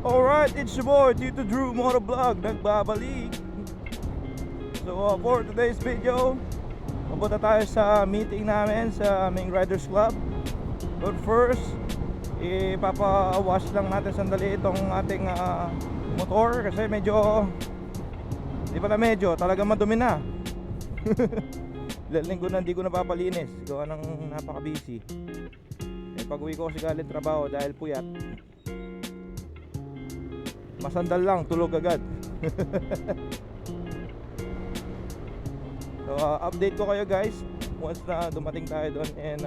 Alright, it's your boy Tito Drew Motovlog, nagbabalik. So for today's video, pupunta tayo sa meeting namin sa aming Riders Club. But first, ipapa-wash lang natin sandali itong ating motor kasi medyo, di pala medyo, talagang madumi na. Ilang linggo na hindi ko napapalinis, gawa ng napaka-busy. Pag uwi ko kasi galing trabaho dahil puyat, masandal lang, tulog agad. So update ko kayo guys once na dumating tayo doon. And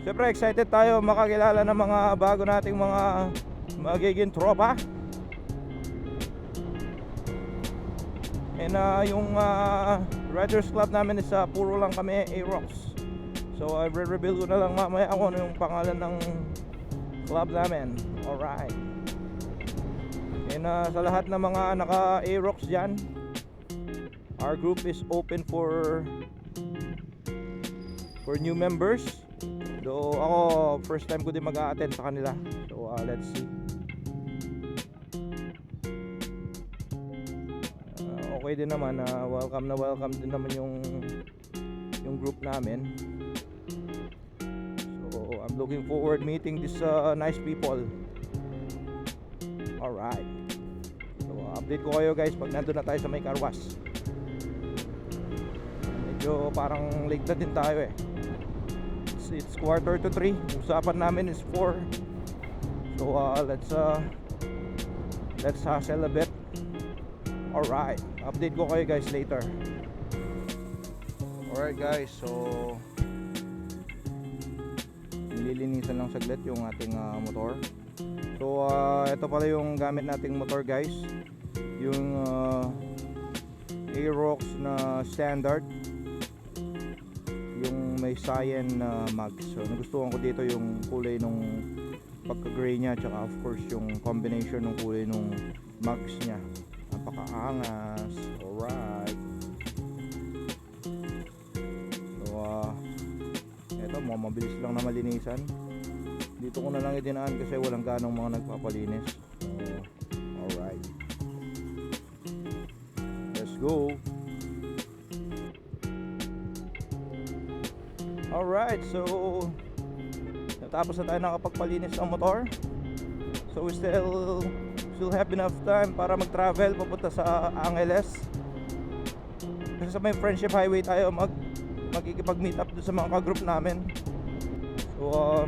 syempre excited tayo makakilala ng mga bago nating mga magiging tropa. And yung Riders Club namin is puro lang kami Aerox. So I re-reveal ko na lang mamaya kung ano yung pangalan ng club namin. Alright. And sa lahat ng mga naka-Aerox dyan, our group is open for new members. So ako first time ko din mag-a-attend sa kanila. So let's see. Okay din naman, welcome din naman yung group namin. So I'm looking forward meeting these nice people. Alright. So update ko kayo guys pag nandun na tayo sa may car wash. Medyo parang late na din tayo eh. It's 2:45. Usapan namin is 4. So let's hustle a bit. Alright, update ko kayo guys later. Alright guys, so nililinisan lang saglit yung ating motor. So ito pala yung gamit nating motor guys, yung Aerox na standard, yung may cyan mags. So nagustuhan ko dito yung kulay nung pagka-gray niya, tsaka of course yung combination ng kulay nung mags niya. Napakaangas. Alright. So eto, mabilis lang na malinisan. Dito ko na lang idinaan kasi walang ganong mga nagpapalinis. So alright, let's go. Alright, so natapos na tayo nakapagpalinis ng motor. So we still have enough time para mag-travel papunta sa Angeles. Kasi sa may Friendship Highway tayo magkikipag-meet up doon sa mga ka-group namin. So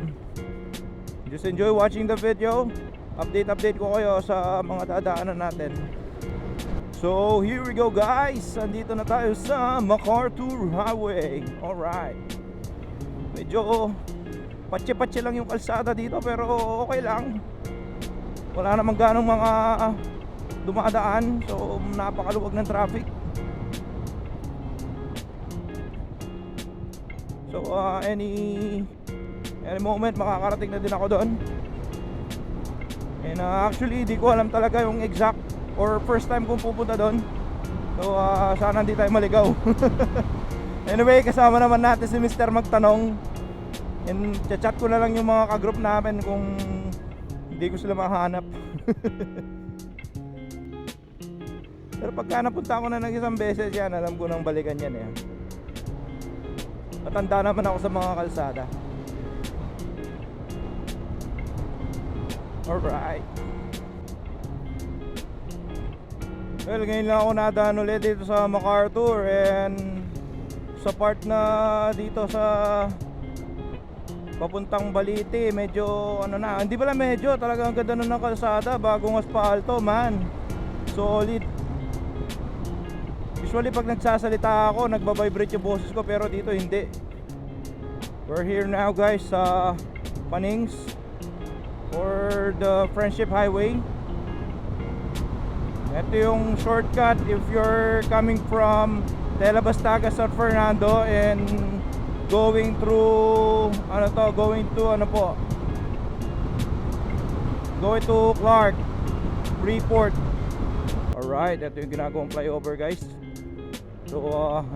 just enjoy watching the video. Update ko kayo sa mga dadaanan natin. So here we go guys. Andito na tayo sa MacArthur Highway. Alright. Medyo patsi-patsi lang yung kalsada dito pero okay lang. Wala namang ganong mga dumadaan. So napakaluwag ng traffic. So any moment makakarating na din ako doon. And actually di ko alam talaga yung exact or first time kong pupunta doon. So sana hindi tayo maligaw. Anyway, kasama naman natin si Mr. Magtanong. And chat ko na lang yung mga ka-group namin kung hindi ko sila mahanap. Pero pagka napunta ako na ng isang beses yan, alam ko nang balikan yan eh. Matanda naman ako sa mga kalsada. Alright. Well, ngayon lang ako nadaan ulit dito sa MacArthur. And sa part na dito sa papuntang Balite, medyo ano na, hindi pala medyo, talagang ganda na ng kalsada, bagong aspalto man, solid. Usually pag nagsasalita ako, nagbabibrate yung boses ko, pero dito hindi. We're here now guys sa Panings or the Friendship Highway. Ito yung shortcut if you're coming from Telebastaga, San Fernando and going through going to Clark, Freeport. Alright, ito yung ginagawang flyover guys. So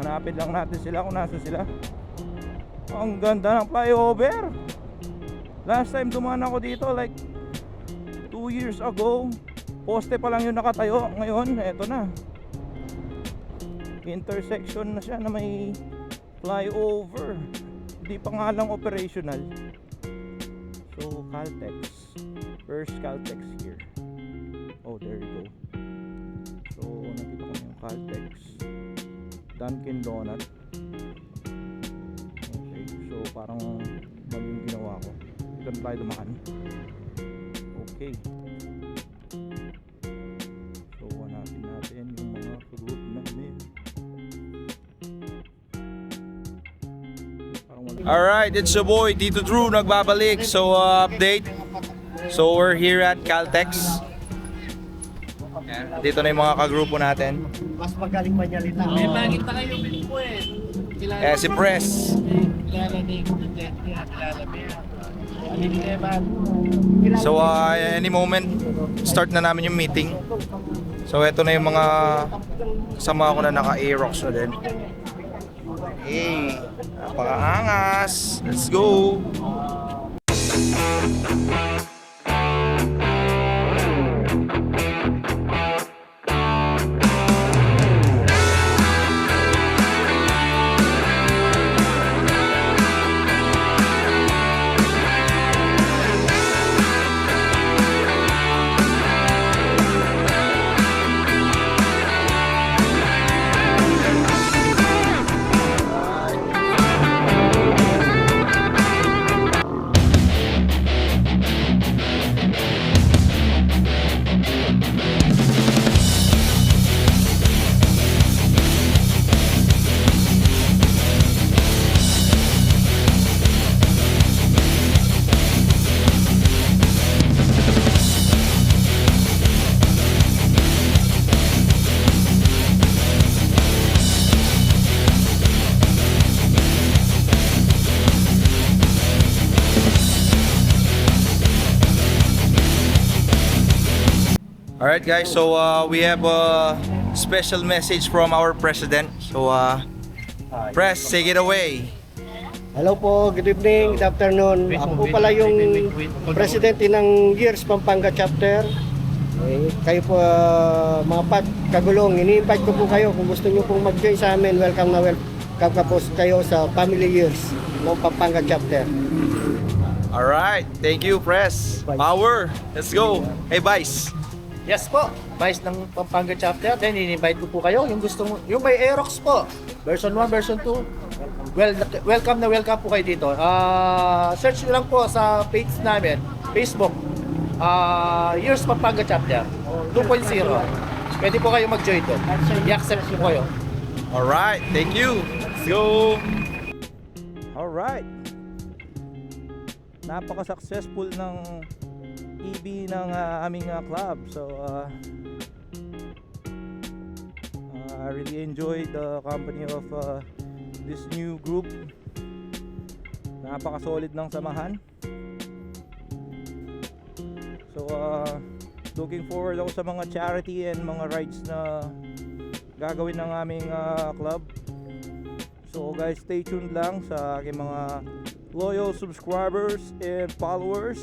hanapin lang natin sila kung nasa sila. Ang ganda ng flyover. Last time dumaan ako dito like 2 2 years ago, poste pa lang yung nakatayo. Ngayon, eto na. Intersection na siya na may flyover. Hindi pa nga lang operational. So, Caltex. Where's Caltex here? Oh, there you go. So, nakita ko yung Caltex. Dunkin Donut. Okay, so parang mali yung ginawa ko. Dito na tayo dumaan. Okay. So, hanapin natin yung mga group namin. Alright, it's your boy Tito Drew nagbabalik. So, update. So, we're here at Caltex. Dito na yung mga kagrupo natin. Mas magaling manялita. May pangit na kayo po eh. Si Press. Kilala ni kilala mo. So any moment start na namin yung meeting. So eto na yung mga kasama ko na naka-Aerox na din. Hey, napakaangas. Let's go. Alright guys, so we have a special message from our president. So Press, take it away. Hello po, good evening, good afternoon. Ako po pala yung presidente ng Years Pampanga Chapter. Kayo po mga kagulong, ini-invite ko po kayo kung gusto niyo pong mag-join sa amin. Welcome na welcome po kayo sa Family Years ng Pampanga Chapter. Alright, thank you Press. Power, let's go. Hey Vice. Yes po, Vice ng Pampanga Chapter. Then in-invite ko po kayo yung gusto mo, yung may Aerox po. Version 1, version 2. Welcome na welcome po kayo dito. Search nyo lang po sa page namin, Facebook. Years Pampanga Chapter 2.0. Pwede po kayo mag-join doon. I-accept nyo po kayo. Alright, thank you. Let's go. Alright. Napaka-successful ng EB ng aming club. So I really enjoyed the company of this new group. Napaka-solid ng samahan. So looking forward ako sa mga charity and mga rides na gagawin ng aming club. So guys, stay tuned lang sa aking mga loyal subscribers and followers.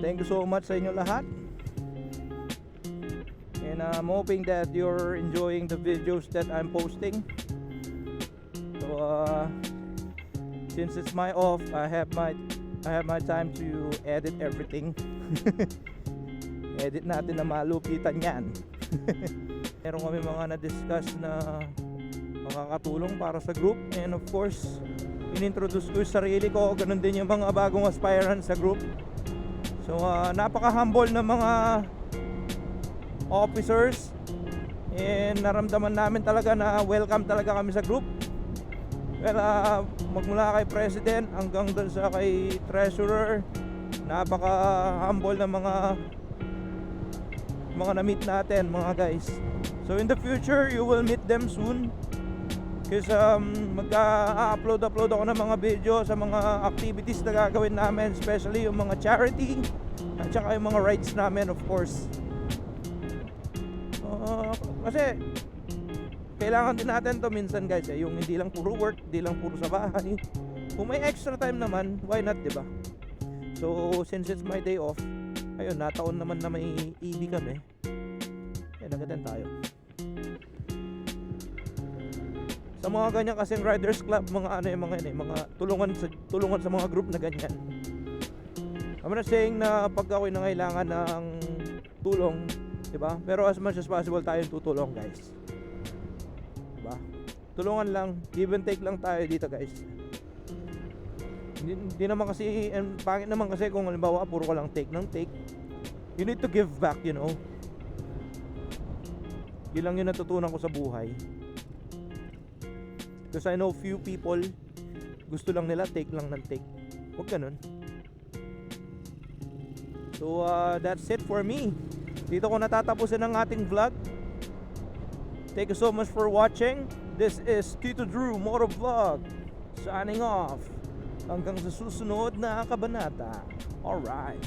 Thank you so much sa inyo lahat. And I'm hoping that you're enjoying the videos that I'm posting. So since it's my off, I have my time to edit everything. Edit natin na malupitan yan. Meron kami mga na-discuss na makakatulong para sa group. And of course, inintroduce ko yung sarili ko. Ganun din yung mga bagong aspirants sa group. So napaka-humble na mga officers, and naramdaman namin talaga na welcome talaga kami sa group. Well, magmula kay President hanggang doon sa kay Treasurer, napaka-humble na mga na-meet natin mga guys. So in the future, you will meet them soon. Kasi mag-upload ako ng mga video sa mga activities na gagawin namin, especially yung mga charity at saka yung mga rides namin, of course. Kasi kailangan din natin to minsan guys, yung hindi lang puro work, hindi lang puro sa bahay. Kung may extra time naman, why not, diba? So since it's my day off, ayun, nataon naman na may EB kami. Ayun, nag-attend tayo. Sa mga ganyan kasing riders club, mga ano yung mga yun eh, mga tulungan sa mga group na ganyan. I'm not saying na pag ako'y nangailangan ng tulong, di ba? Pero as much as possible tayong tutulong, guys. Di ba? Tulungan lang, give and take lang tayo dito, guys. Hindi naman kasi, pangit naman kasi kung halimbawa puro ka lang take ng take. You need to give back, you know. Yun lang yung natutunan ko sa buhay. Because I know few people gusto lang nila take lang ng take. Huwag ganun. So that's it for me. Dito ko natatapusin ang ating vlog. Thank you so much for watching. This is Tito Drew Moto Vlog signing off. Hanggang sa susunod na kabanata. Alright.